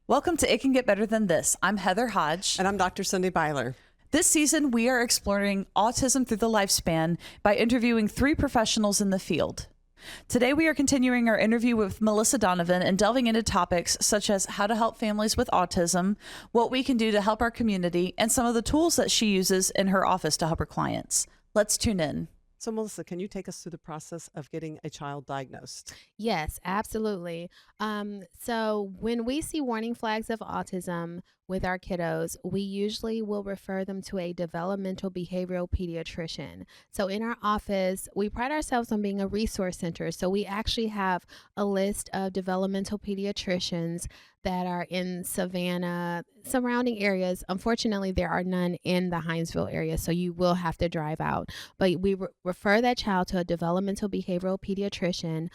Welcome to It Can Get Better Than This. I'm Heather Hodge. And I'm Dr. Cindy Byler. This season, we are exploring autism through the lifespan by interviewing 3 professionals in the field. Today, we are continuing our interview with Melissa Donovan and delving into topics such as how to help families with autism, what we can do to help our community, and some of the tools that she uses in her office to help her clients. Let's tune in. So, Melissa, can you take us through the process of getting a child diagnosed? Yes, absolutely. So when we see warning flags of autism with our kiddos, we usually will refer them to a developmental behavioral pediatrician. So in our office, we pride ourselves on being a resource center. So we actually have a list of developmental pediatricians that are in Savannah, surrounding areas. Unfortunately, there are none in the Hinesville area, so you will have to drive out. But we refer that child to a developmental behavioral pediatrician.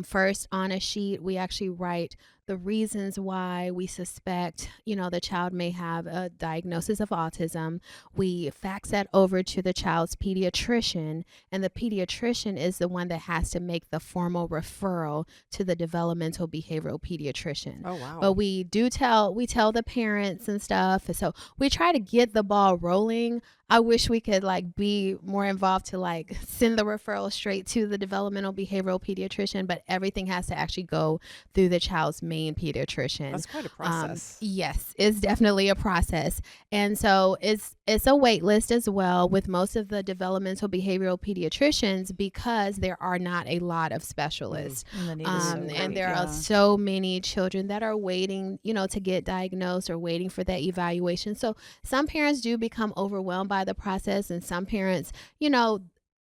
First, on a sheet, we actually write the reasons why we suspect, the child may have a diagnosis of autism. We fax that over to the child's pediatrician, and the pediatrician is the one that has to make the formal referral to the developmental behavioral pediatrician. Oh, wow. But we tell the parents and stuff. So we try to get the ball rolling. I wish we could be more involved to send the referral straight to the developmental behavioral pediatrician, but everything has to actually go through the child's main pediatrician. That's quite a process. Yes, it's definitely a process. And so it's a wait list as well with most of the developmental behavioral pediatricians because there are not a lot of specialists. And there are so many children that are waiting, to get diagnosed or waiting for that evaluation. So some parents do become overwhelmed by the process, and some parents,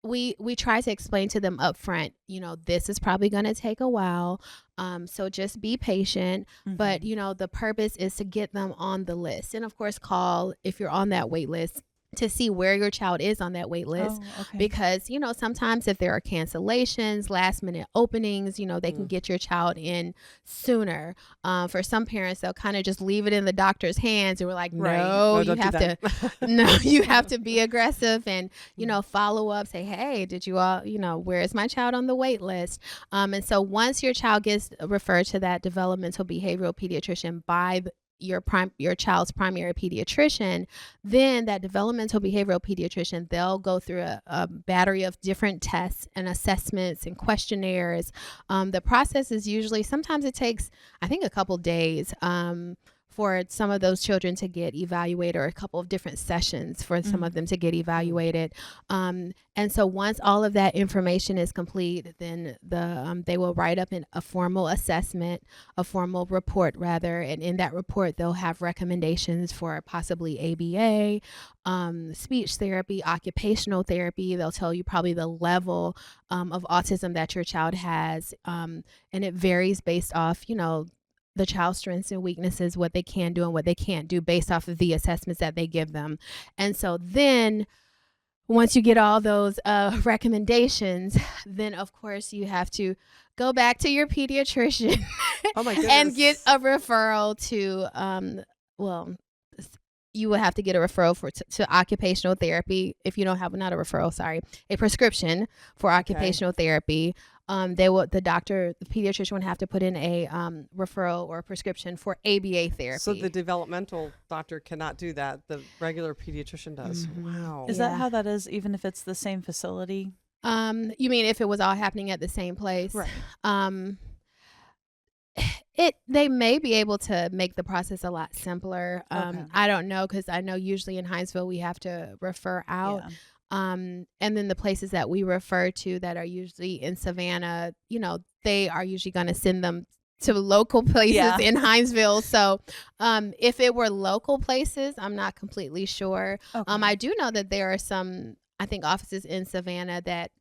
we try to explain to them up front, this is probably going to take a while. So just be patient. Mm-hmm. But, the purpose is to get them on the list. And of course, call if you're on that wait list to see where your child is on that wait list. Because, sometimes if there are cancellations, last minute openings, they can get your child in sooner. For some parents, they'll kind of just leave it in the doctor's hands. And we're like, no, you have to, you have to be aggressive and, follow up, say, hey, did you all, where is my child on the wait list? And so once your child gets referred to that developmental behavioral pediatrician by your child's primary pediatrician, then that developmental behavioral pediatrician, they'll go through a battery of different tests and assessments and questionnaires. The process is usually, sometimes it takes, I think, a couple days for some of those children to get evaluated, or a couple of different sessions for some of them to get evaluated. And so once all of that information is complete, then they will write up a formal assessment, a formal report rather, and in that report they'll have recommendations for possibly ABA, speech therapy, occupational therapy. They'll tell you probably the level of autism that your child has, and it varies based off, the child's strengths and weaknesses, what they can do and what they can't do based off of the assessments that they give them. And so then once you get all those recommendations, then of course you have to go back to your pediatrician and get a referral to, you will have to get a referral to occupational therapy if you don't have, not a referral, sorry, a prescription for occupational therapy. The pediatrician would have to put in a referral or a prescription for ABA therapy. So the developmental doctor cannot do that. The regular pediatrician does. Mm-hmm. Wow. Is that how that is, even if it's the same facility? You mean if it was all happening at the same place? Right. They may be able to make the process a lot simpler. I don't know, because I know usually in Hinesville we have to refer out. Yeah. And then the places that we refer to that are usually in Savannah, they are usually going to send them to local places in Hinesville. So if it were local places, I'm not completely sure. I do know that there are some, I think, offices in Savannah that,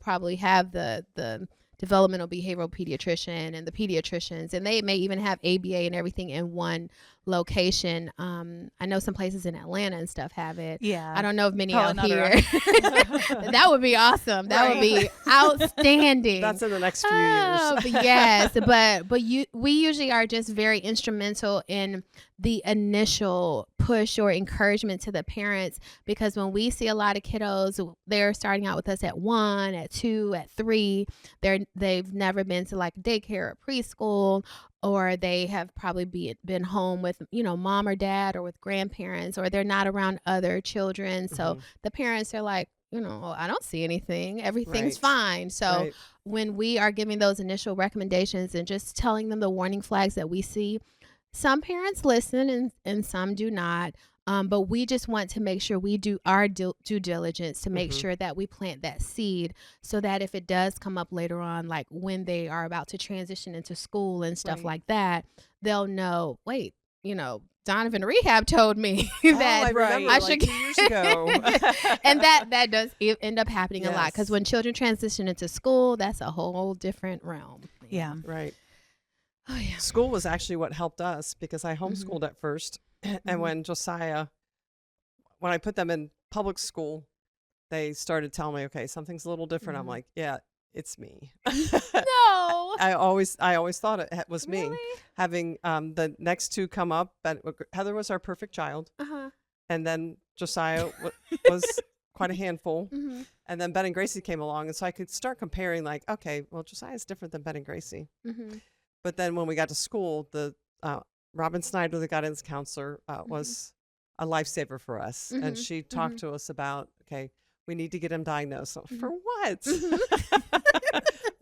probably have the developmental behavioral pediatrician and the pediatricians, and they may even have ABA and everything in one location. I know some places in Atlanta and stuff have it. Yeah. I don't know if many out here. That would be awesome. That would be outstanding. That's in the next few years. Yes, but we usually are just very instrumental in the initial push or encouragement to the parents, because when we see a lot of kiddos, they're starting out with us at 1, at 2, at 3. They've never been to like daycare or preschool, or they have probably been home with, mom or dad or with grandparents, or they're not around other children. So the parents are like, I don't see anything. Everything's fine. So when we are giving those initial recommendations and just telling them the warning flags that we see, some parents listen and some do not. But we just want to make sure we do our due diligence to make sure that we plant that seed, so that if it does come up later on, like when they are about to transition into school and stuff like that, they'll know, wait, Donovan Rehab told me that I should, 2 years ago. And that does end up happening a lot, because when children transition into school, that's a whole different realm. Yeah. Right. Oh, yeah. School was actually what helped us, because I homeschooled at first. And when I put them in public school, they started telling me, okay, something's a little different. I'm like, yeah, it's me. No. I always thought it was me. Really? Having the next two come up, but Heather was our perfect child. And then Josiah was quite a handful. And then Ben and Gracie came along. And so I could start comparing, like, okay, well, Josiah's different than Ben and Gracie. But then when we got to school, the Robin Snyder, the guidance counselor, was a lifesaver for us. And she talked to us about, okay, we need to get him diagnosed. So, for what?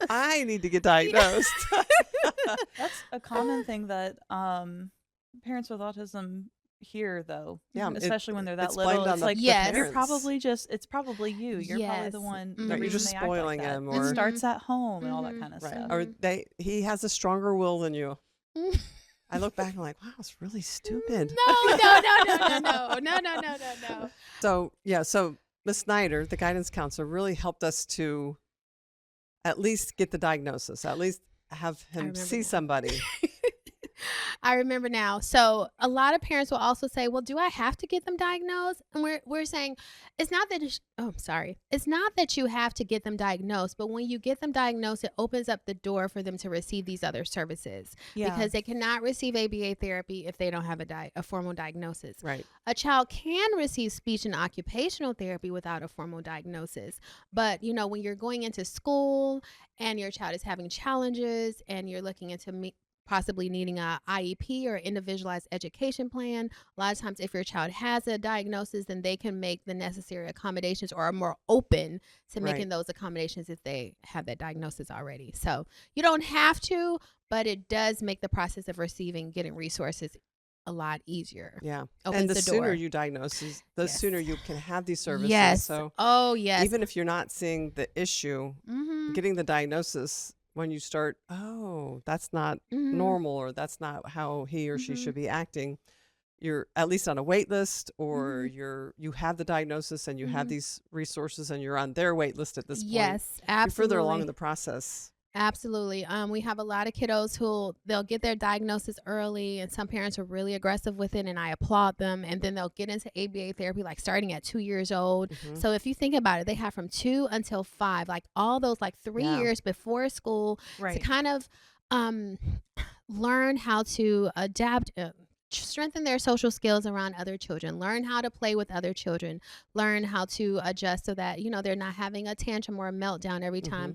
I need to get diagnosed. That's a common thing that parents with autism hear, though. Yeah, especially when they're that it's little. It's like, yes, you're probably it's probably you. You're probably the one. You're just spoiling him. Or it starts at home and all that kind of stuff. Or he has a stronger will than you. I look back and I'm like, wow, it's really stupid. No. So Miss Snyder, the guidance counselor, really helped us to at least get the diagnosis, at least have him see somebody. I remember now. So a lot of parents will also say, well, do I have to get them diagnosed? And we're saying it's not that it's not that you have to get them diagnosed, but when you get them diagnosed, it opens up the door for them to receive these other services, because they cannot receive ABA therapy if they don't have a formal diagnosis. Right. A child can receive speech and occupational therapy without a formal diagnosis. But, when you're going into school and your child is having challenges and you're looking into possibly needing a IEP or individualized education plan, a lot of times if your child has a diagnosis, then they can make the necessary accommodations, or are more open to making those accommodations if they have that diagnosis already. So you don't have to, but it does make the process of getting resources a lot easier. Yeah. Opens and the sooner door. you diagnose, the sooner you can have these services. Yes. So even if you're not seeing the issue, getting the diagnosis, when you start, that's not normal, or that's not how he or she should be acting, you're at least on a wait list, or you have the diagnosis and you have these resources and you're on their wait list at this point. Yes, absolutely. You're further along in the process. Absolutely. We have a lot of kiddos they'll get their diagnosis early, and some parents are really aggressive with it, and I applaud them. And then they'll get into ABA therapy, like starting at 2 years old. So if you think about it, they have from 2 until 5, like all those like 3 years before school to kind of learn how to adapt, strengthen their social skills around other children, learn how to play with other children, learn how to adjust so that, they're not having a tantrum or a meltdown every time,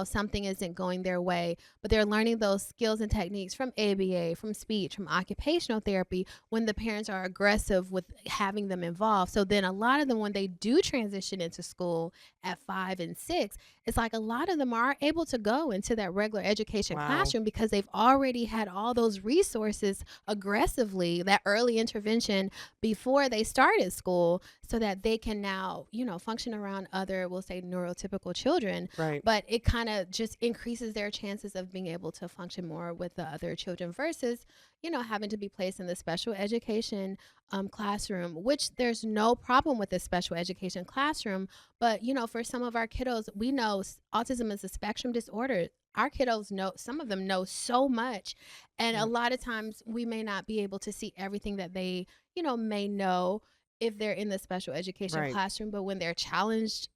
something isn't going their way, but they're learning those skills and techniques from ABA, from speech, from occupational therapy, when the parents are aggressive with having them involved. So then a lot of them, when they do transition into school at 5 and 6, it's like a lot of them are able to go into that regular education classroom, because they've already had all those resources aggressively, that early intervention before they started school, so that they can now, function around other, we'll say, neurotypical children. Right. But it kind of just increases their chances of being able to function more with the other children versus, having to be placed in the special education classroom, which there's no problem with the special education classroom. But, for some of our kiddos, we know autism is a spectrum disorder. Our kiddos some of them know so much. And a lot of times we may not be able to see everything that they, may know if they're in the special education classroom. But when they're challenged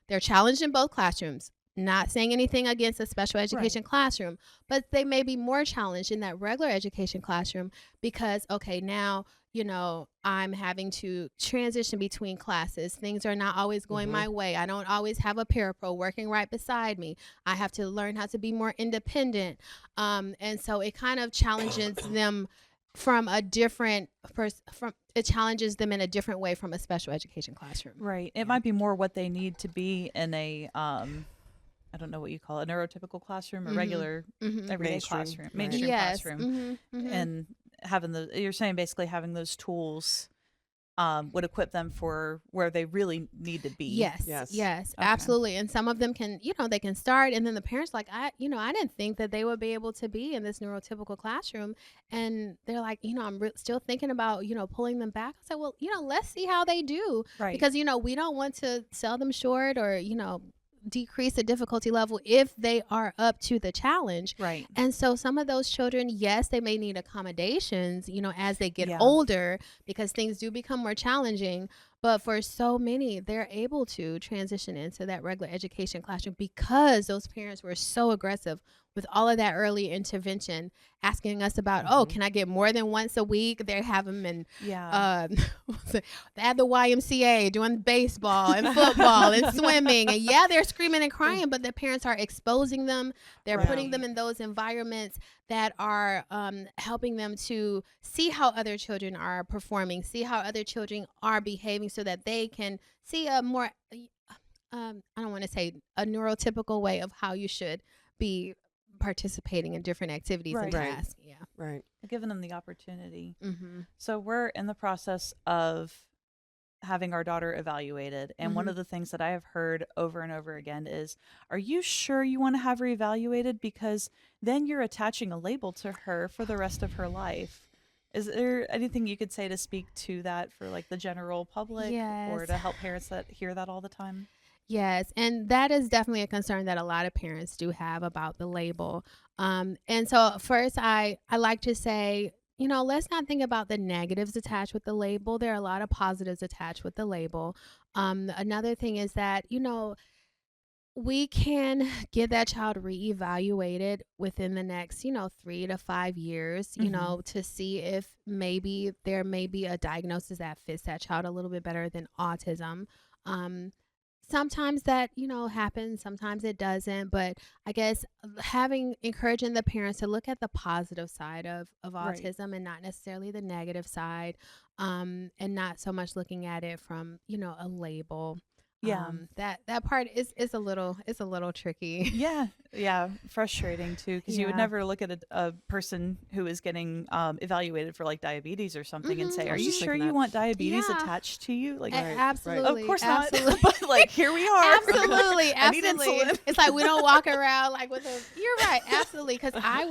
in both classrooms, not saying anything against a special education classroom, but they may be more challenged in that regular education classroom because, okay, now, you know, I'm having to transition between classes. Things are not always going my way. I don't always have a parapro working right beside me. I have to learn how to be more independent. And so it kind of challenges them from a different it challenges them in a different way from a special education classroom. Right. It might be more what they need to be in a I don't know what you call it, a neurotypical classroom, a regular everyday classroom, mainstream classroom. And having you're saying basically having those tools would equip them for where they really need to be. Yes, okay. Absolutely. And some of them can, you know, they can start, and then the parents like, I didn't think that they would be able to be in this neurotypical classroom. And they're like, you know, I'm still thinking about, you know, pulling them back. I said, well, you know, let's see how they do. Right. Because, you know, we don't want to sell them short or, you know, decrease the difficulty level if they are up to the challenge. Right. And so some of those children, yes, they may need accommodations, you know, as they get older, because things do become more challenging. But for so many, they're able to transition into that regular education classroom because those parents were so aggressive with all of that early intervention, asking us about, oh, can I get more than once a week? They have them in at the YMCA doing baseball and football and swimming. And they're screaming and crying, but the parents are exposing them. They're putting them in those environments that are helping them to see how other children are performing, see how other children are behaving so that they can see a more, I don't want to say a neurotypical way of how you should be participating in different activities and tasks. Giving them the opportunity. So we're in the process of having our daughter evaluated, and one of the things that I have heard over and over again is, are you sure you want to have her evaluated? Because then you're attaching a label to her for the rest of her life. Is there anything you could say to speak to that for like the general public or to help parents that hear that all the time? Yes, and that is definitely a concern that a lot of parents do have about the label. And so first, I like to say, you know, let's not think about the negatives attached with the label. There are a lot of positives attached with the label. Another thing is that, you know, we can get that child reevaluated within the next, you know, 3 to 5 years, you know, to see if maybe there may be a diagnosis that fits that child a little bit better than autism. Sometimes that, you know, happens, sometimes it doesn't, but I guess encouraging the parents to look at the positive side of autism and not necessarily the negative side, and not so much looking at it from, you know, a label. That part is a little tricky. Frustrating too, because you would never look at a person who is getting evaluated for like diabetes or something and say, are you sure you want diabetes attached to you? Like, absolutely, of course not. But like, here we are. Absolutely. It's like we don't walk around like with a. You're right, absolutely. Because I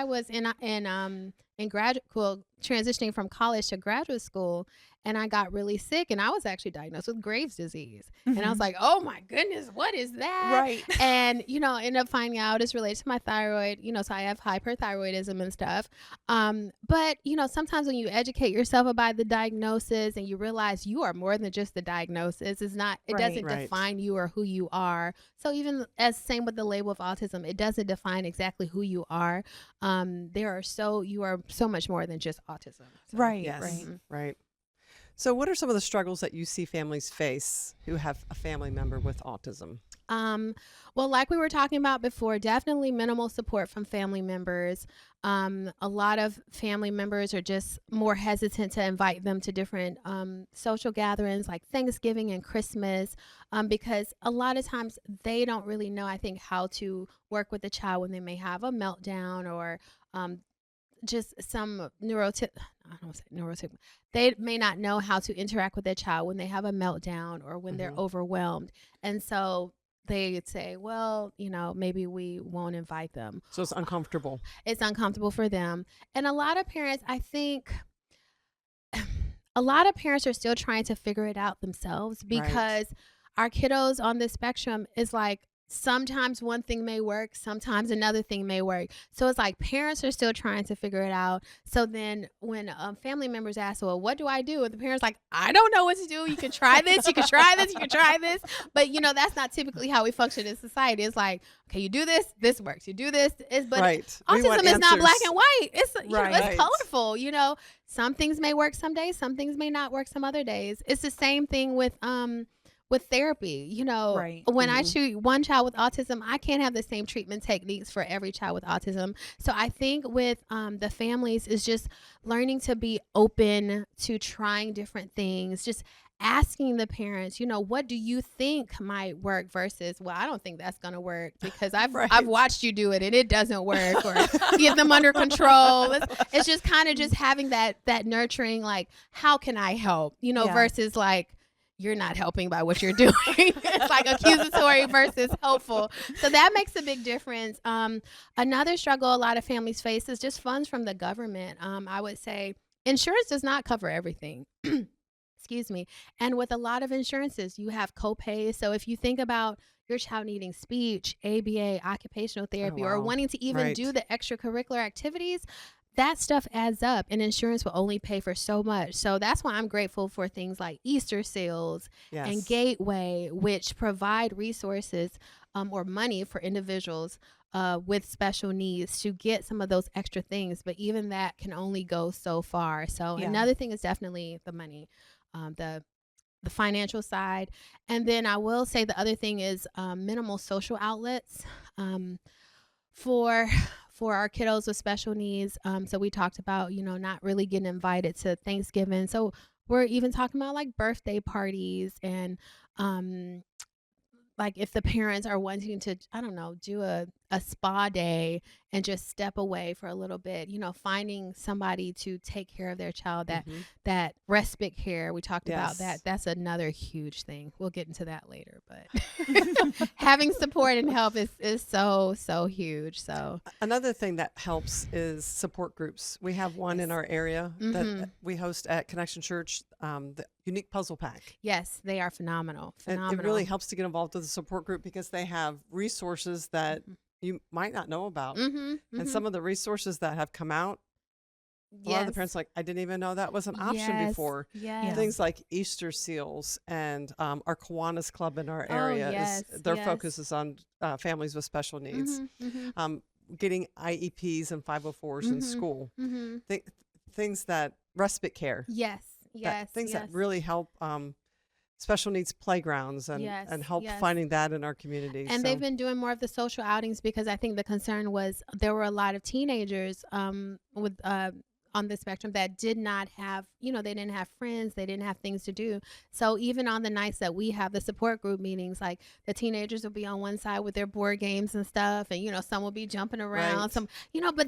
was in graduate school, transitioning from college to graduate school, and I got really sick, and I was actually diagnosed with Graves' disease. And I was like, oh my goodness, what is that? Right. And, you know, ended up finding out it's related to my thyroid, you know, so I have hyperthyroidism and stuff. But, you know, sometimes when you educate yourself about the diagnosis and you realize you are more than just the diagnosis, it doesn't define you or who you are. So even as same with the label of autism, it doesn't define exactly who you are. You are so much more than just autism. So. Right. So what are some of the struggles that you see families face who have a family member with autism? Well, like we were talking about before, definitely minimal support from family members. A lot of family members are just more hesitant to invite them to different social gatherings like Thanksgiving and Christmas, because a lot of times they don't really know, I think, how to work with the child when they may have a meltdown or just some they may not know how to interact with their child when they have a meltdown or when they're overwhelmed. And so they'd say, well, you know, maybe we won't invite them. So it's uncomfortable. It's uncomfortable for them. And a lot of parents, I think, a lot of parents are still trying to figure it out themselves because our kiddos on the spectrum is like, sometimes one thing may work, sometimes another thing may work. So it's like parents are still trying to figure it out. So then when family members ask, well, what do I do? And the parents like, I don't know what to do. You can try this, you can try this, you can try this. But, you know, that's not typically how we function in society. It's like, okay, you do this, this works. You do this, but right. We want autism is not answers. black and white. It's, you know, Right. it's colorful. You know, some things may work some days, some things may not work some other days. It's the same thing with therapy. You know, Right. when I treat one child with autism, I can't have the same treatment techniques for every child with autism. So I think with the families is just learning to be open to trying different things, just asking the parents, you know, what do you think might work versus, well, I don't think that's going to work because I've watched you do it and it doesn't work, or get them under control. It's just kind of just having that nurturing, like, how can I help, you know, versus like, you're not helping by what you're doing. It's like accusatory versus helpful. So that makes a big difference. Another struggle a lot of families face is just funds from the government. I would say insurance does not cover everything. Excuse me. And with a lot of insurances, you have copays. So if you think about your child needing speech, ABA, occupational therapy, or wanting to even do the extracurricular activities, that stuff adds up, and insurance will only pay for so much. So that's why I'm grateful for things like Easter sales and Gateway, which provide resources or money for individuals with special needs to get some of those extra things. But even that can only go so far. So another thing is definitely the money, the financial side. And then I will say the other thing is minimal social outlets for our kiddos with special needs. So we talked about, you know, not really getting invited to Thanksgiving. So we're even talking about like birthday parties and like if the parents are wanting to, I don't know, do a spa day and just step away for a little bit, you know, finding somebody to take care of their child, that respite care. We talked about that. That's another huge thing. We'll get into that later, but having support and help is so huge. So another thing that helps is support groups. We have one in our area that we host at Connection Church, the Unique Puzzle Pack. Yes, they are phenomenal. It really helps to get involved with the support group because they have resources that you might not know about. And some of the resources that have come out, a lot of the parents are like, I didn't even know that was an option before. Things like Easter seals and our Kiwanis Club in our area, their focus is on families with special needs. Getting IEPs and 504s in school. Things that respite care. Things that really help special needs playgrounds and help finding that in our community. And they've been doing more of the social outings because I think the concern was there were a lot of teenagers with on the spectrum that did not have, you know, they didn't have friends, they didn't have things to do. So even on the nights that we have the support group meetings, like the teenagers will be on one side with their board games and stuff, and, you know, some will be jumping around, some, you know, but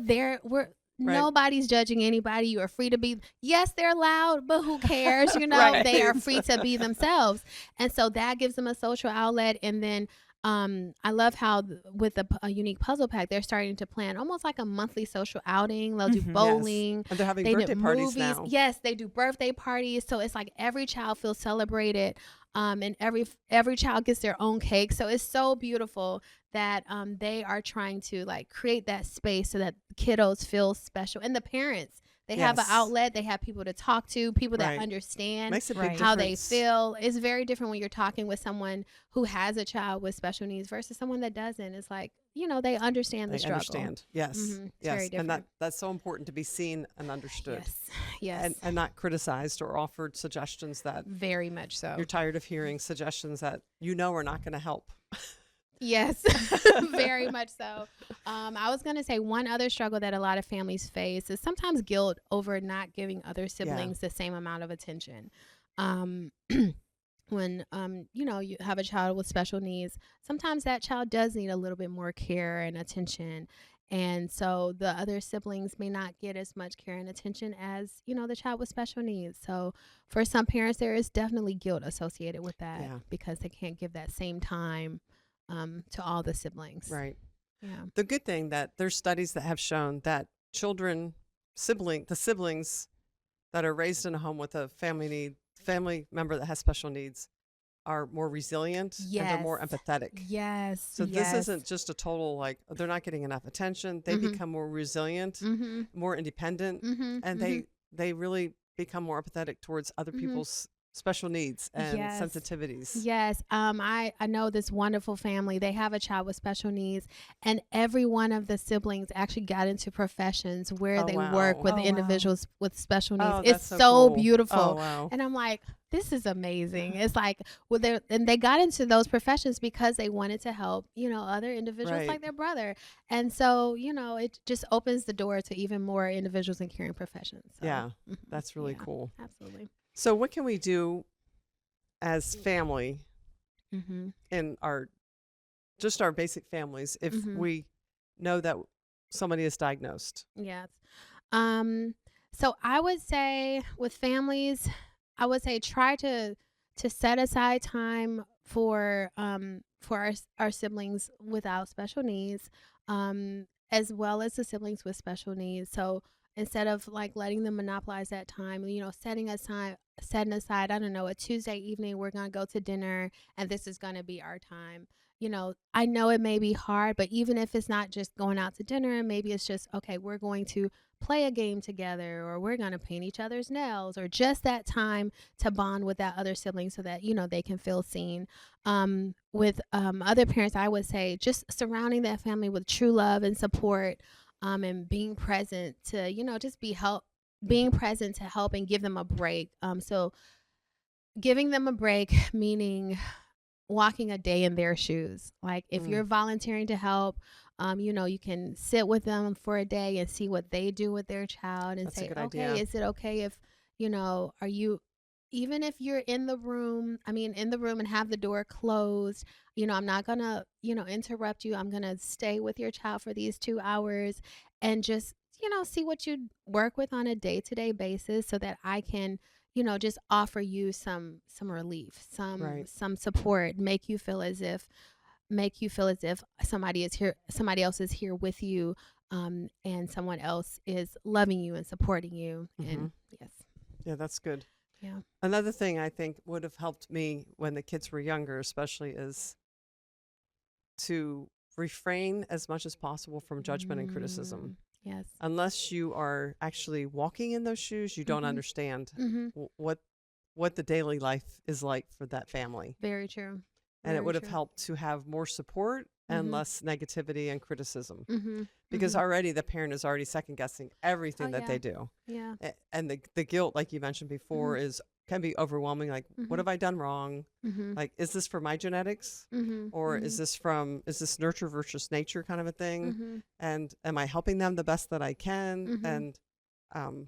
nobody's judging anybody. You are free to be, yes, they're loud, but who cares? You know, they are free to be themselves. And so that gives them a social outlet. And then I love how with a Unique Puzzle Pack, they're starting to plan almost like a monthly social outing. They'll do bowling. And they're having birthday parties now. Yes, they do birthday parties. So it's like every child feels celebrated. And every child gets their own cake. So it's so beautiful that they are trying to like create that space so that kiddos feel special. And the parents, they have an outlet. They have people to talk to, people that understand how they feel. It's very different when you're talking with someone who has a child with special needs versus someone that doesn't. It's like, you know, they understand the struggle. Understand. Yes. Yes. And that's so important to be seen and understood. Yes. And not criticized or offered suggestions that very much so. You're tired of hearing suggestions that you know are not going to help. Yes, very much so. I was going to say one other struggle that a lot of families face is sometimes guilt over not giving other siblings the same amount of attention. When, you know, you have a child with special needs, sometimes that child does need a little bit more care and attention. And so the other siblings may not get as much care and attention as, you know, the child with special needs. So for some parents, there is definitely guilt associated with that because they can't give that same time to all the siblings. Right. Yeah. The good thing that there's studies that have shown that the siblings that are raised in a home with a family member that has special needs are more resilient and they're more empathetic. Yes. So this isn't just a total, like, they're not getting enough attention. They become more resilient, more independent, and they really become more empathetic towards other people's special needs and sensitivities. Yes. I know this wonderful family. They have a child with special needs, and every one of the siblings actually got into professions where they work with individuals with special needs. It's so cool. beautiful. Oh, wow. And I'm like, this is amazing. It's like, and they got into those professions because they wanted to help, other individuals like their brother. And so, it just opens the door to even more individuals in caring professions. So, yeah, that's really cool. Absolutely. So what can we do as family in our basic families if we know that somebody is diagnosed? Yes. So I would say with families, try to set aside time for our siblings without special needs, as well as the siblings with special needs. So instead of like letting them monopolize that time, setting aside, I don't know, a Tuesday evening, we're going to go to dinner and this is going to be our time. I know it may be hard, but even if it's not just going out to dinner, maybe it's just, okay, we're going to play a game together, or we're going to paint each other's nails, or just that time to bond with that other sibling so that, they can feel seen. With other parents, I would say just surrounding that family with true love and support, and being present to, just being present to help and give them a break. So giving them a break, meaning walking a day in their shoes. Like if you're volunteering to help, you can sit with them for a day and see what they do with their child and say, okay, is it okay if, are you, even if you're in the room and have the door closed, I'm not going to, interrupt you. I'm going to stay with your child for these 2 hours and just, see what you work with on a day-to-day basis so that I can, just offer you some relief, some support, make you feel as if somebody else is here with you, and someone else is loving you and supporting you. And yes. Yeah, that's good. Yeah. Another thing I think would have helped me when the kids were younger, especially, is to refrain as much as possible from judgment and criticism. Yes. Unless you are actually walking in those shoes, you don't understand what the daily life is like for that family. Very true. And it would have helped to have more support and less negativity and criticism. Because already the parent is already second guessing everything that they do. Yeah. And the guilt, like you mentioned before, can be overwhelming. Like, what have I done wrong? Like, is this for my genetics? Or is this nurture versus nature kind of a thing? And am I helping them the best that I can? And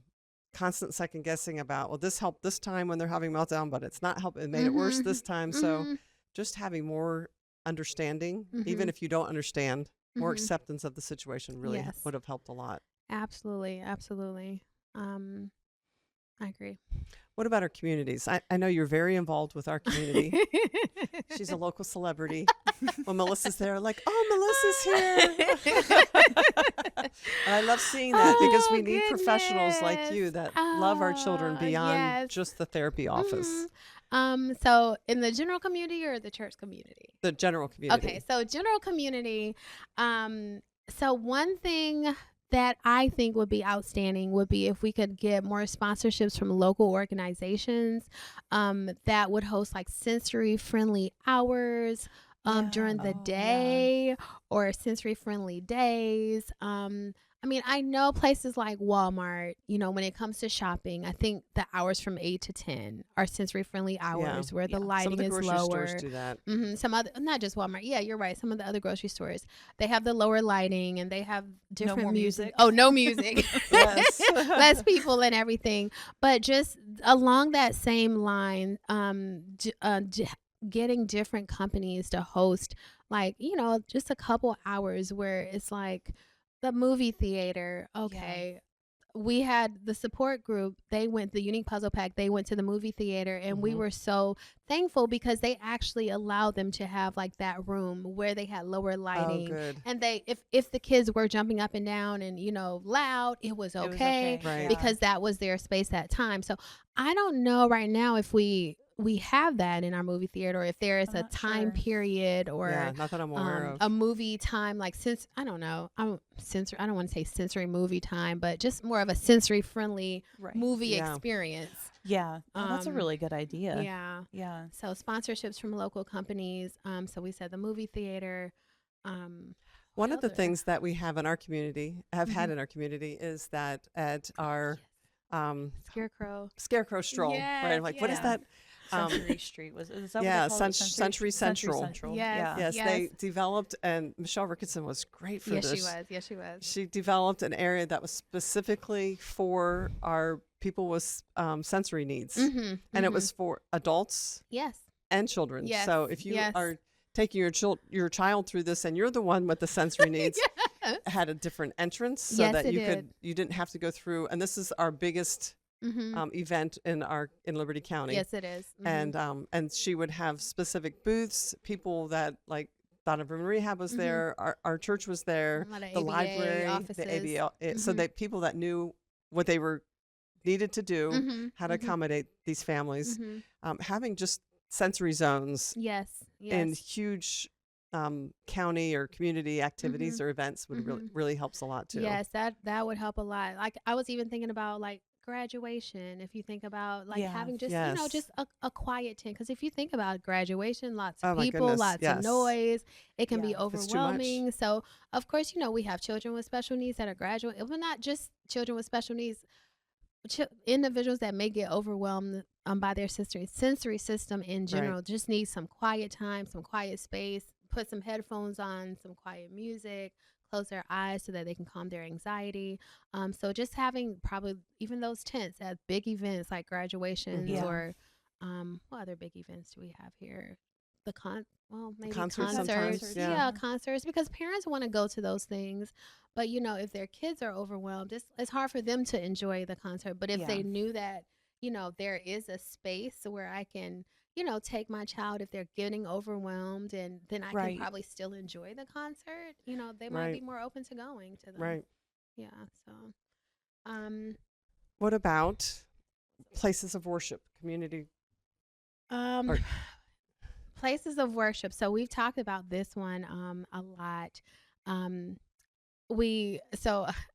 constant second guessing about, well, this helped this time when they're having meltdown, but it's not helping. It made it worse this time. So just having more understanding, even if you don't understand, more acceptance of the situation really would have helped a lot. Absolutely. Absolutely. I agree. What about our communities? I know you're very involved with our community. She's a local celebrity. When Melissa's there, like, oh, Melissa's here. And I love seeing that because we need professionals like you that love our children beyond just the therapy office. So in the general community or the church community? The general community. Okay, so general community. So one thing that I think would be outstanding would be if we could get more sponsorships from local organizations that would host like sensory friendly hours during the day or sensory friendly days. I know places like Walmart, when it comes to shopping, I think the hours from 8 to 10 are sensory friendly hours where the lighting is lower. Some of the grocery stores do that. Some other, not just Walmart. Yeah, you're right. Some of the other grocery stores, they have the lower lighting and they have different music. Oh, no music. Less people and everything. But just along that same line, getting different companies to host just a couple hours where it's like, the movie theater. Okay. We had the support group. The Unique Puzzle Pack, they went to the movie theater and we were so thankful because they actually allowed them to have like that room where they had lower lighting. Oh, good. And if the kids were jumping up and down and, loud, it was okay, Right. because that was their space that time. So I don't know right now if we we have that in our movie theater, or if there is a time period or not that I'm aware of. a movie time, like I don't know, I don't want to say sensory movie time, but just more of a sensory friendly movie experience. Yeah. That's a really good idea. Yeah. Yeah. So sponsorships from local companies. So we said the movie theater. One of the things that we have in our community, had in our community, is that at our Scarecrow stroll, right? Like, what is that? Century Street is that what they call it? Century Central. Yes. They developed, and Michelle Ricketson was great for this. Yes, she was. She developed an area that was specifically for our people with sensory needs, and it was for adults, and children. So if you are taking your child through this, and you're the one with the sensory needs, had a different entrance, so that you didn't have to go through. And this is our biggest event in Liberty County. Yes, it is. And she would have specific booths, people that like Donovan Rehab was there, our church was there, the library, offices. the ABL, so that people that knew what they were needed to do, how to accommodate these families, having just sensory zones in huge county or community activities or events would really helps a lot too. Yes, that would help a lot. Like I was even thinking about like graduation, if you think about like having just just a quiet tent, because if you think about graduation, lots of people, lots of noise, it can be overwhelming. So of course, we have children with special needs that are graduating, but not just children with special needs, individuals that may get overwhelmed by their sensory system in general, just need some quiet time, some quiet space, put some headphones on, some quiet music, close their eyes so that they can calm their anxiety. So just having probably even those tents at big events like graduations or what other big events do we have here? Maybe concerts. Concerts, because parents want to go to those things, but if their kids are overwhelmed, it's hard for them to enjoy the concert. But if they knew that there is a space where I can take my child if they're getting overwhelmed, and then I can probably still enjoy the concert, they might be more open to going to them. So what about places of worship, community places of worship? So we've talked about this one a lot.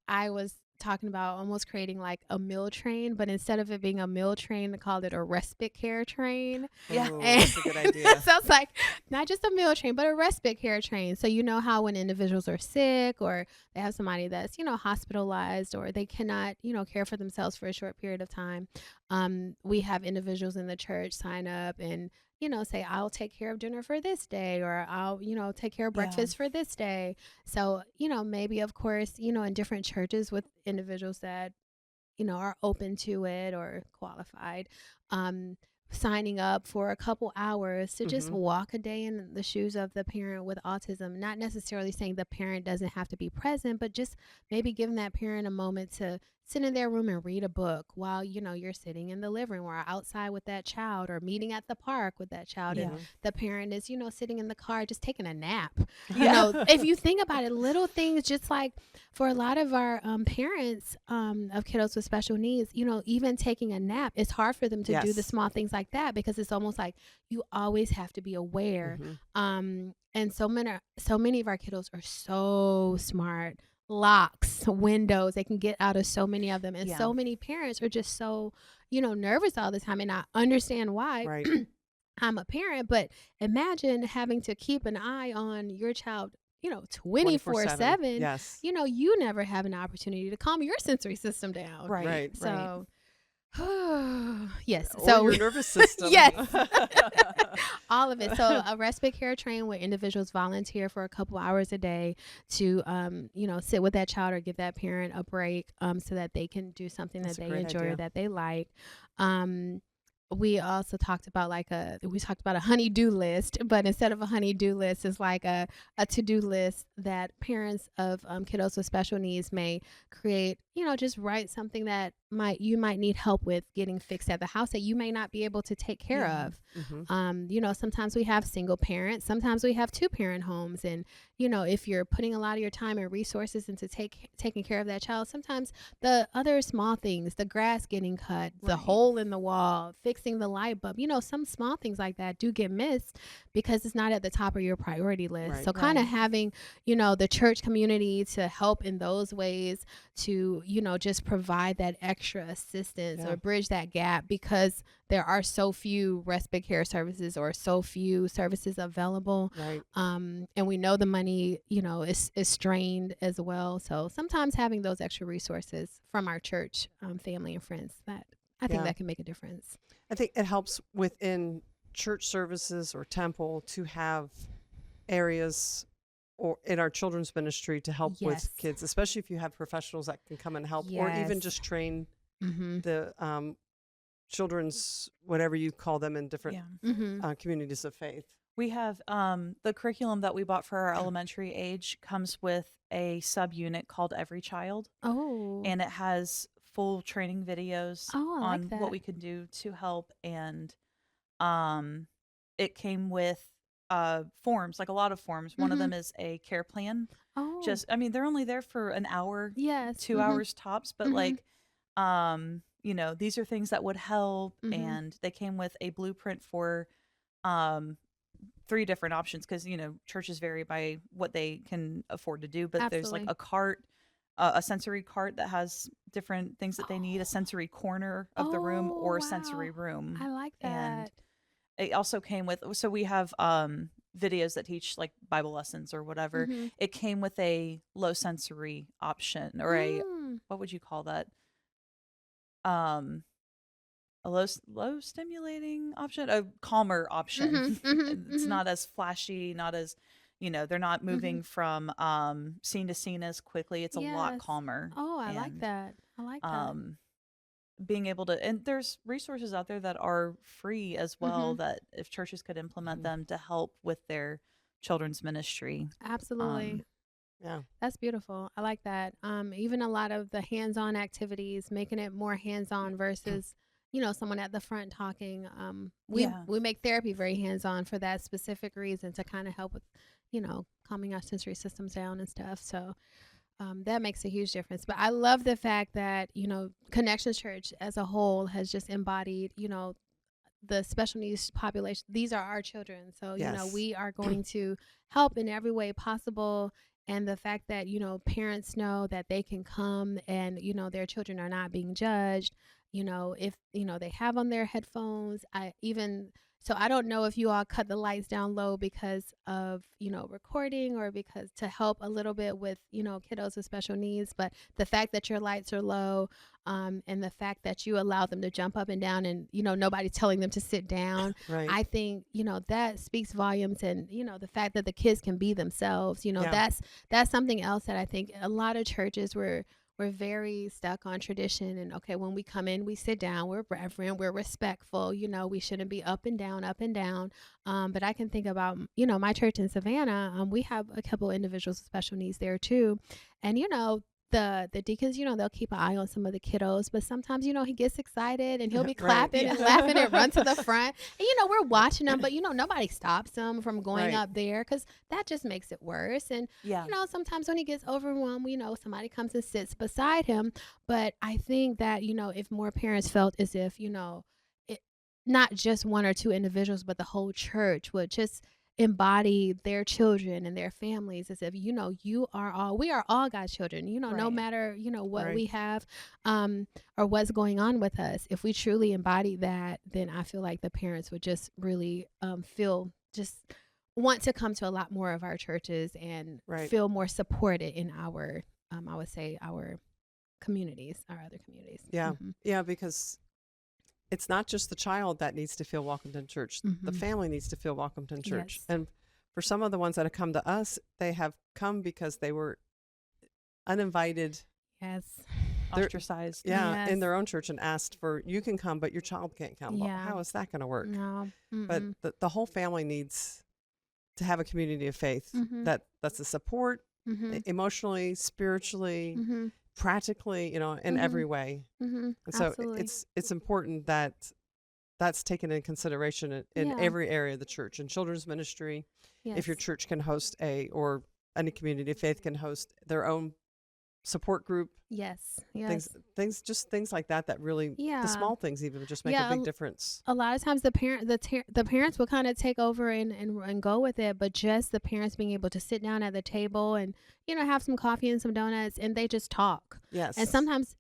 I was talking about almost creating like a meal train, but instead of it being a meal train, I called it a respite care train. That's a good idea. Sounds like not just a meal train, but a respite care train. So how when individuals are sick, or they have somebody that's hospitalized, or they cannot care for themselves for a short period of time, we have individuals in the church sign up and say, I'll take care of dinner for this day, or I'll, take care of breakfast for this day. So, maybe of course, in different churches with individuals that, are open to it or qualified, signing up for a couple hours to just walk a day in the shoes of the parent with autism, not necessarily saying the parent doesn't have to be present, but just maybe giving that parent a moment to sit in their room and read a book while you're sitting in the living room or outside with that child, or meeting at the park with that child, and the parent is sitting in the car just taking a nap. If you think about it, little things, just like for a lot of our parents of kiddos with special needs, even taking a nap, it's hard for them to do the small things like that, because it's almost like you always have to be aware. And so many of our kiddos are so smart. Locks, windows, they can get out of so many of them, and so many parents are just so nervous all the time, and I understand why. I'm a parent, but imagine having to keep an eye on your child 24/7. You never have an opportunity to calm your sensory system down, so yes, or your nervous system. All of it. So a respite care train where individuals volunteer for a couple hours a day to sit with that child or give that parent a break, so that they can do something that they enjoy or that they like. We also talked about a honey-do list, but instead of a honey-do list, it's like a to-do list that parents of kiddos with special needs may create, just write something that you might need help with getting fixed at the house that you may not be able to take care of. Sometimes we have single parents, sometimes we have two-parent homes, and if you're putting a lot of your time and resources into taking care of that child, sometimes the other small things, the grass getting cut, the hole in the wall, fixing missing the light bulb. Some small things like that do get missed because it's not at the top of your priority list. Right. So kind of having, the church community to help in those ways to, just provide that extra assistance or bridge that gap, because there are so few respite care services or so few services available. Right. And we know the money, is strained as well. So sometimes having those extra resources from our church family and friends, that I think that can make a difference. I think it helps within church services or temple to have areas or in our children's ministry to help with kids, especially if you have professionals that can come and help, or even just train the children's, whatever you call them in different communities of faith. We have the curriculum that we bought for our elementary age comes with a subunit called Every Child. Oh. And it has full training videos on what we can do to help. And it came with forms, like a lot of forms. One of them is a care plan. Oh. They're only there for an hour, 2 hours tops, but these are things that would help. And they came with a blueprint for 3 different options, because churches vary by what they can afford to do, but there's like a cart, a sensory cart that has different things that they need, a sensory corner of the room, or a sensory room. I like that. And it also came with, so we have videos that teach like Bible lessons or whatever. It came with a low sensory option, or a, what would you call that? A low stimulating option, a calmer option. It's not as flashy, not as, they're not moving from scene to scene as quickly. It's a lot calmer. Oh, I like that. I like that. Being able to, and there's resources out there that are free as well, that if churches could implement them to help with their children's ministry. Absolutely. Yeah. That's beautiful. I like that. Even a lot of the hands-on activities, making it more hands-on versus someone at the front talking. We make therapy very hands-on for that specific reason, to kind of help with, calming our sensory systems down and stuff. So that makes a huge difference. But I love the fact that, Connections Church as a whole has just embodied, the special needs population. These are our children. So, we are going to help in every way possible. And the fact that, parents know that they can come and, their children are not being judged. If, they have on their headphones, so I don't know if you all cut the lights down low because of, recording, or because to help a little bit with, kiddos with special needs. But the fact that your lights are low, and the fact that you allow them to jump up and down, and, nobody's telling them to sit down. Right. I think, that speaks volumes. And, the fact that the kids can be themselves, that's something else that I think a lot of churches we're very stuck on tradition. And when we come in, we sit down, we're reverent, we're respectful, we shouldn't be up and down. But I can think about, my church in Savannah, we have a couple individuals with special needs there too. And, the deacons, they'll keep an eye on some of the kiddos, but sometimes, he gets excited and he'll be clapping and laughing and run to the front. And, we're watching them, but, nobody stops him from going up there, because that just makes it worse. And, sometimes when he gets overwhelmed, somebody comes and sits beside him. But I think that, if more parents felt as if, not just one or two individuals, but the whole church would just embody their children and their families as if, we are all God's children, no matter, what we have, or what's going on with us. If we truly embody that, then I feel like the parents would just really want to come to a lot more of our churches and feel more supported in our, I would say, our communities, our other communities. Yeah. Yeah. Because it's not just the child that needs to feel welcomed in church. The family needs to feel welcomed in church. Yes. And for some of the ones that have come to us, they have come because they were uninvited. Yes. Ostracized. Yes. In their own church, and asked for, you can come, but your child can't come. Well, how is that going to work? No. But the whole family needs to have a community of faith that's a support, emotionally, spiritually, practically, in every way. And so Absolutely. it's important that that's taken into consideration in every area of the church. In children's ministry, if your church can host or any community of faith can host their own support group. Yes. Things like that really, the small things even just make a big difference. A lot of times the parents will kind of take over and go with it, but just the parents being able to sit down at the table and, have some coffee and some donuts, and they just talk. Yes. And sometimes,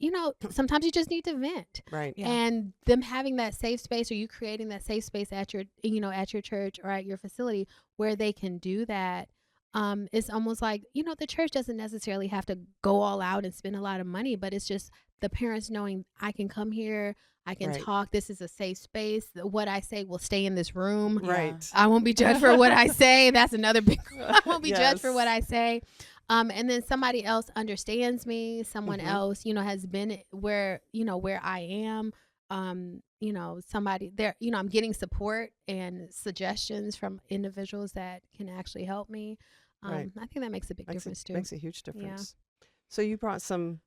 sometimes you just need to vent. Right. Yeah. And them having that safe space, or you creating that safe space at your, at your church or at your facility where they can do that. It's almost like, the church doesn't necessarily have to go all out and spend a lot of money, but it's just the parents knowing I can come here, I can talk. This is a safe space. What I say will stay in this room. Right. I won't be judged for what I say. That's another big, I won't be judged for what I say. And then somebody else understands me. Someone else, has been where I am. Somebody there, I'm getting support and suggestions from individuals that can actually help me. I think that makes a big difference too. Makes a huge difference. Yeah. So you brought some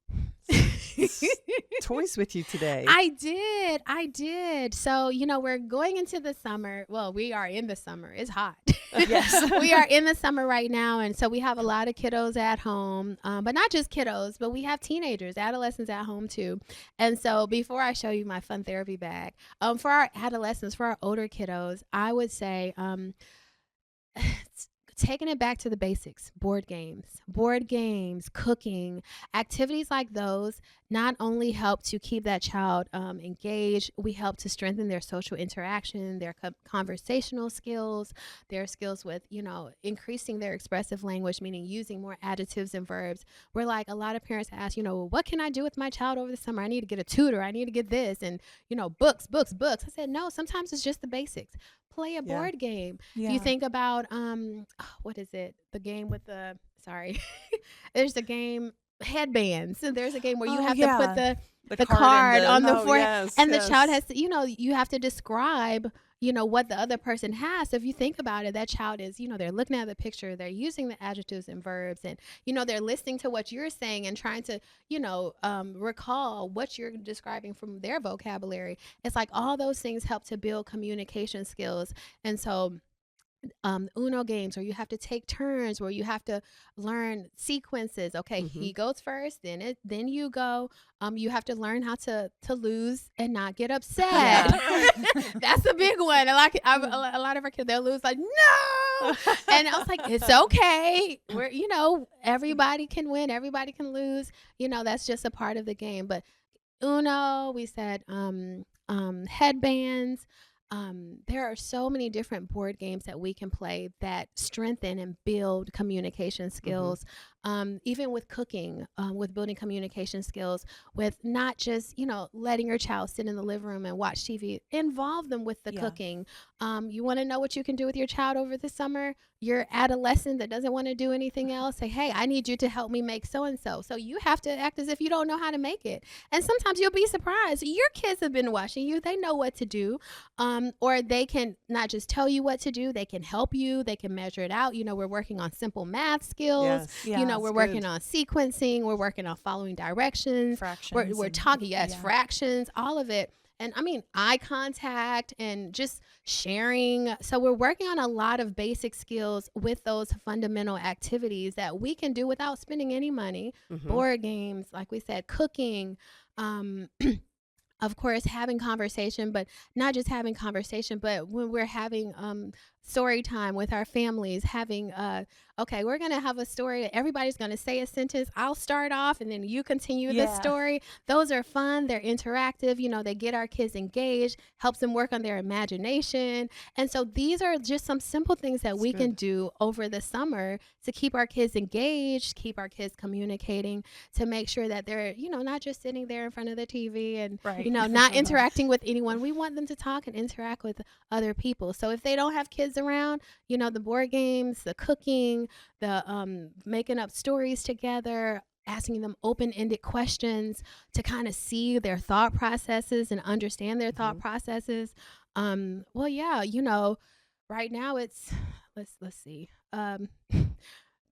toys with you today. I did. So, we're going into the summer. Well, we are in the summer. It's hot. Yes. We are in the summer right now. And so we have a lot of kiddos at home, but not just kiddos, but we have teenagers, adolescents at home too. And so before I show you my fun therapy bag, for our adolescents, for our older kiddos, I would say, taking it back to the basics, board games, cooking, activities like those not only help to keep that child engaged, we help to strengthen their social interaction, their conversational skills, their skills with, increasing their expressive language, meaning using more adjectives and verbs. Where like a lot of parents ask, what can I do with my child over the summer? I need to get a tutor. I need to get this. And, books. I said, no, sometimes it's just the basics. Play a board game. Yeah. You think about, what is it? The game with there's a game, headbands. So there's a game where you have to put the card on the forehead. And the child has to, you have to describe, what the other person has. So if you think about it, that child is, they're looking at the picture, they're using the adjectives and verbs, and, they're listening to what you're saying and trying to, recall what you're describing from their vocabulary. It's like all those things help to build communication skills. And so Uno games where you have to take turns, where you have to learn sequences. Okay, he goes first, then you go. You have to learn how to lose and not get upset. Yeah. That's a big one. A lot of our kids, they'll lose like, no. And I was like, it's okay. We're, everybody can win, everybody can lose. That's just a part of the game. But Uno, we said headbands. There are so many different board games that we can play that strengthen and build communication skills. Even with cooking, with building communication skills, with not just, letting your child sit in the living room and watch TV, involve them with the cooking. You want to know what you can do with your child over the summer? Your adolescent that doesn't want to do anything else, say, hey, I need you to help me make so-and-so. So you have to act as if you don't know how to make it. And sometimes you'll be surprised. Your kids have been watching you. They know what to do. Or they can not just tell you what to do. They can help you. They can measure it out. We're working on simple math skills. Yes. We're working on sequencing. We're working on following directions. Fractions. We're talking, fractions, all of it. And I mean, eye contact and just sharing. So we're working on a lot of basic skills with those fundamental activities that we can do without spending any money. Board games, like we said, cooking, of course, having conversation, but not just having conversation, but when we're having story time with our families, having, okay, we're going to have a story. Everybody's going to say a sentence. I'll start off and then you continue the story. Those are fun. They're interactive. They get our kids engaged, helps them work on their imagination. And so these are just some simple things that we can do over the summer to keep our kids engaged, keep our kids communicating, to make sure that they're, not just sitting there in front of the TV and, not interacting with anyone. We want them to talk and interact with other people. So if they don't have kids around, the board games, the cooking, the making up stories together, asking them open-ended questions to kind of see their thought processes and understand their thought processes. Right now it's, let's see.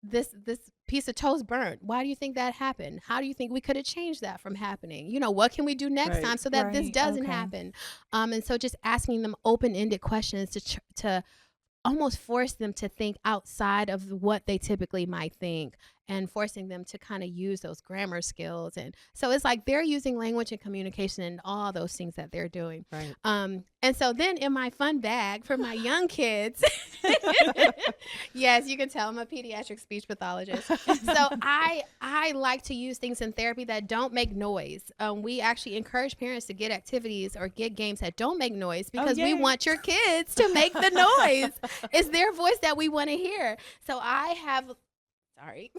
This piece of toast burnt. Why do you think that happened? How do you think we could have changed that from happening? What can we do next time so that this doesn't happen? And so just asking them open-ended questions to almost force them to think outside of what they typically might think, and forcing them to kind of use those grammar skills. And so it's like they're using language and communication and all those things that they're doing. Right. And so then in my fun bag for my young kids, yes, you can tell I'm a pediatric speech pathologist. So I like to use things in therapy that don't make noise. We actually encourage parents to get activities or get games that don't make noise because we want your kids to make the noise. It's their voice that we want to hear. So I have, sorry.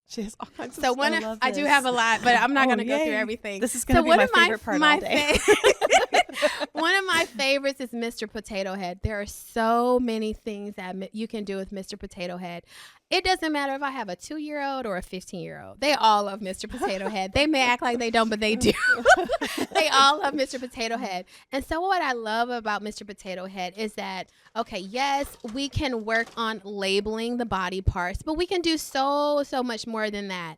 She has all kinds of So stuff. I do have a lot, but I'm not going to go through everything. This is going to be my favorite part all day. One of my favorites is Mr. Potato Head. There are so many things that you can do with Mr. Potato Head. It doesn't matter if I have a 2-year-old or a 15-year-old. They all love Mr. Potato Head. They may act like they don't, but they do. They all love Mr. Potato Head. And so what I love about Mr. Potato Head is that, okay, yes, we can work on labeling the body parts, but we can do so much more than that.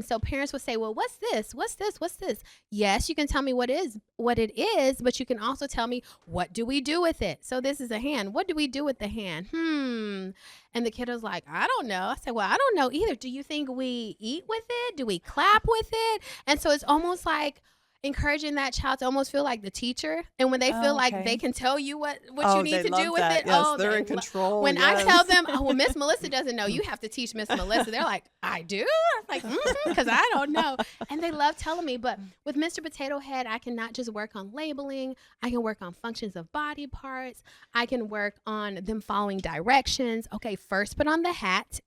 So parents will say, well, what's this? What's this? What's this? Yes, you can tell me what it is, but you can also tell me, what do we do with it? So this is a hand. What do we do with the hand? And the kid was like, I don't know. I said, well, I don't know either. Do you think we eat with it? Do we clap with it? And so it's almost like encouraging that child to almost feel like the teacher. And when they feel like they can tell you what you need to do with it. Yes, they're in control. When I tell them, well, Miss Melissa doesn't know, you have to teach Miss Melissa. They're like, I do? I'm like, because I don't know. And they love telling me. But with Mr. Potato Head, I can not just work on labeling. I can work on functions of body parts. I can work on them following directions. Okay, first put on the hat,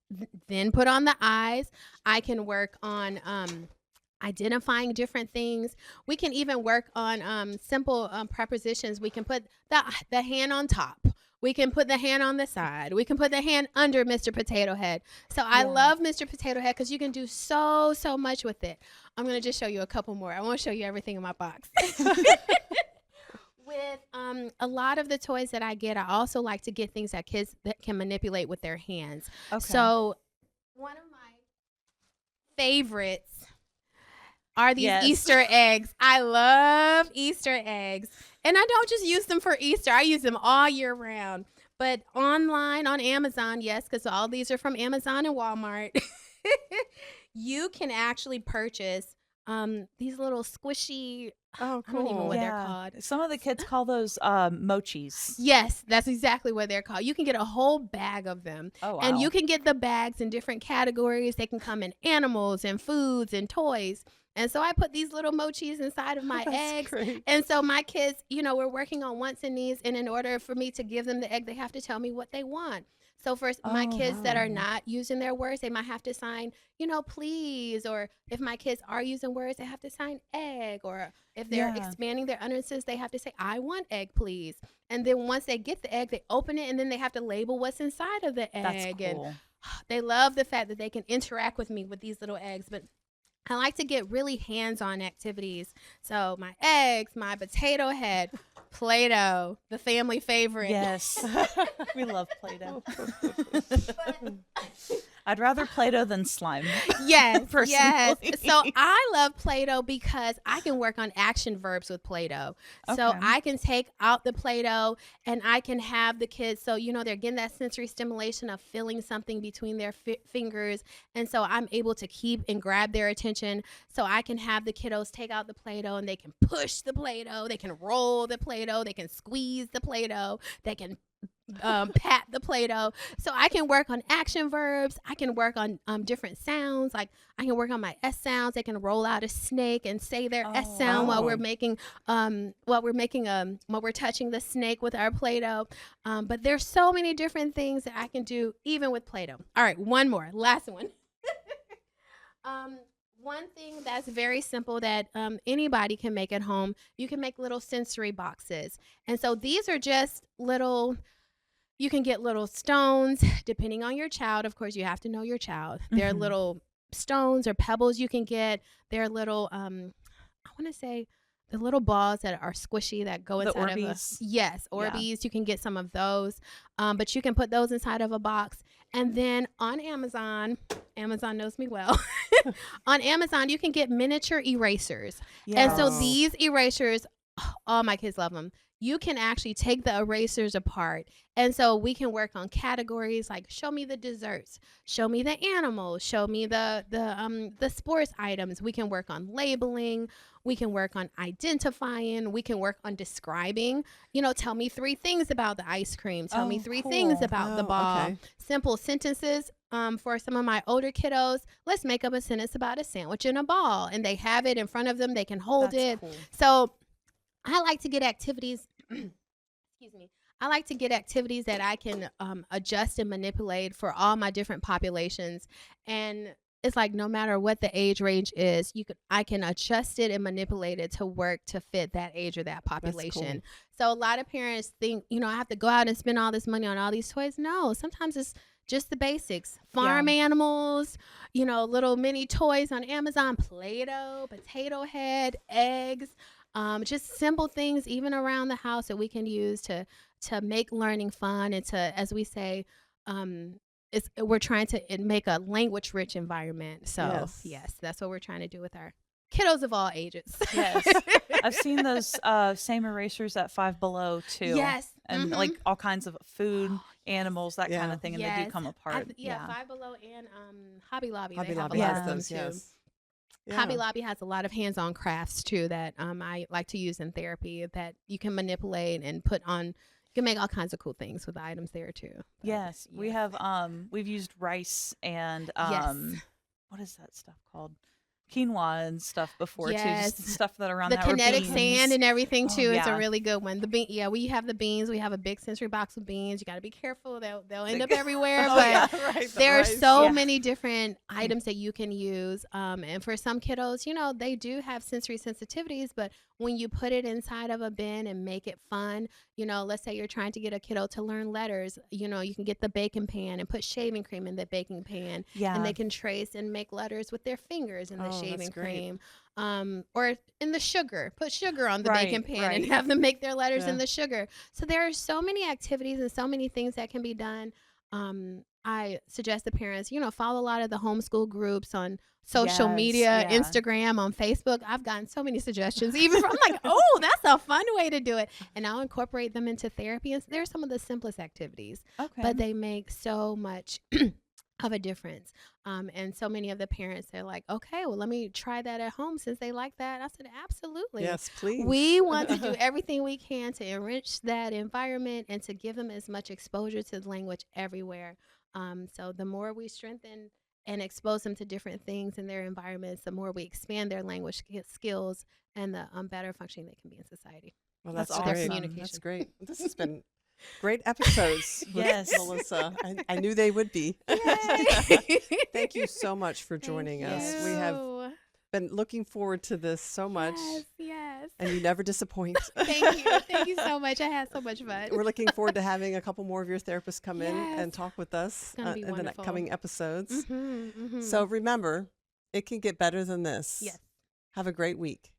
then put on the eyes. I can work on identifying different things. We can even work on simple prepositions. We can put the hand on top. We can put the hand on the side. We can put the hand under Mr. Potato Head. So I love Mr. Potato Head because you can do so much with it. I'm going to just show you a couple more. I won't show you everything in my box. With a lot of the toys that I get, I also like to get things that kids that can manipulate with their hands. Okay. So one of my favorites are these Easter eggs. I love Easter eggs. And I don't just use them for Easter. I use them all year round. But online on Amazon, yes, because all these are from Amazon and Walmart, you can actually purchase these little squishy, I don't even know what they're called. Some of the kids call those mochis. Yes, that's exactly what they're called. You can get a whole bag of them. Oh, wow. And you can get the bags in different categories. They can come in animals and foods and toys. And so I put these little mochis inside of my eggs. Great. And so my kids, we're working on wants and needs. And in order for me to give them the egg, they have to tell me what they want. So for my kids that are not using their words, they might have to sign, please. Or if my kids are using words, they have to sign egg. Or if they're expanding their utterances, they have to say, I want egg, please. And then once they get the egg, they open it, and then they have to label what's inside of the egg. That's cool. And they love the fact that they can interact with me with these little eggs. But I like to get really hands-on activities. So my eggs, my potato head, Play-Doh, the family favorite. Yes. We love Play-Doh. I'd rather Play-Doh than slime. Yes, personally. Yes. So I love Play-Doh because I can work on action verbs with Play-Doh. Okay. So I can take out the Play-Doh and I can have the kids, so, they're getting that sensory stimulation of feeling something between their fingers. And so I'm able to keep and grab their attention. So I can have the kiddos take out the Play-Doh and they can push the Play-Doh. They can roll the Play-Doh. They can squeeze the Play-Doh. They can pat the Play-Doh. So I can work on action verbs. I can work on different sounds. Like I can work on my S sounds. They can roll out a snake and say their S sound while we're touching the snake with our Play-Doh. But there's so many different things that I can do even with Play-Doh. All right, one more, last one. One thing that's very simple that anybody can make at home, you can make little sensory boxes. And so these are just little, you can get little stones, depending on your child. Of course, you have to know your child. Mm-hmm. They're little stones or pebbles you can get. They're little, I want to say, the little balls that are squishy that go inside of Orbeez. Yeah. You can get some of those, but you can put those inside of a box. And then on Amazon knows me well. On Amazon, you can get miniature erasers. Yes. And so these erasers, all my kids love them. you can actually take the erasers apart. And so we can work on categories like show me the desserts, show me the animals, show me the sports items. We can work on labeling. We can work on identifying. We can work on describing. Tell me 3 things about the ice cream. Tell me 3 things about the ball. Okay. Simple sentences. For some of my older kiddos, let's make up a sentence about a sandwich and a ball. And they have it in front of them. They can hold it. Cool. So I like to get activities. Excuse me. I like to get activities that I can adjust and manipulate for all my different populations. And it's like no matter what the age range is, I can adjust it and manipulate it to work to fit that age or that population. So a lot of parents think, I have to go out and spend all this money on all these toys. No, sometimes it's just the basics. Farm animals, little mini toys on Amazon, Play-Doh, potato head, eggs, just simple things even around the house that we can use to make learning fun and to, as we say, we're trying to make a language-rich environment. So, yes, that's what we're trying to do with our kiddos of all ages. Yes. I've seen those same erasers at Five Below, too. Yes. And like all kinds of food, animals, that kind of thing, and they do come apart. Five Below and Hobby Lobby. Hobby they have Lobby a lot has of them, those, too. yes. Yeah. Hobby Lobby has a lot of hands-on crafts, too, that I like to use in therapy that you can manipulate and put on. You can make all kinds of cool things with the items there, too. But, yes. We have, we've used rice and, what is that stuff called? Quinoa and stuff before, too. Just stuff that around the that were kinetic beans. sand and everything, too. It's a yeah. really good one. We have the beans. We have a big sensory box of beans. You got to be careful. They'll end up everywhere. But there are so many different items that you can use. And for some kiddos, they do have sensory sensitivities, but when you put it inside of a bin and make it fun, let's say you're trying to get a kiddo to learn letters, you can get the baking pan and put shaving cream in the baking pan. Yeah. And they can trace and make letters with their fingers in the shaving cream. Or in the sugar, put sugar on the baking pan and have them make their letters in the sugar. So there are so many activities and so many things that can be done. I suggest the parents, follow a lot of the homeschool groups on social media, Instagram, on Facebook. I've gotten so many suggestions, even from like, oh, that's a fun way to do it. And I'll incorporate them into therapy. And they're some of the simplest activities, but they make so much of a difference. And so many of the parents, they're like, okay, well, let me try that at home since they like that. I said, absolutely. Yes, please. We want to do everything we can to enrich that environment and to give them as much exposure to the language everywhere. So the more we strengthen and expose them to different things in their environments, the more we expand their language skills and the better functioning they can be in society. Well, that's awesome. great. Communication. That's great. This has been great episodes with Melissa. I knew they would be. Thank you so much for joining us. We have been looking forward to this so much. Yes. And you never disappoint. Thank you. Thank you so much. I had so much fun. We're looking forward to having a couple more of your therapists come in and talk with us in wonderful. the upcoming episodes. So remember, it can get better than this. Yes. Have a great week.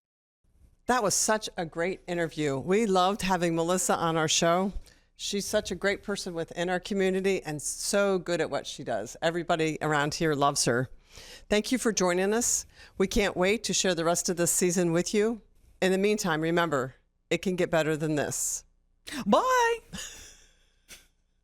That was such a great interview. We loved having Melissa on our show. She's such a great person within our community and so good at what she does. Everybody around here loves her. Thank you for joining us. We can't wait to share the rest of this season with you. In the meantime, remember, it can get better than this. Bye.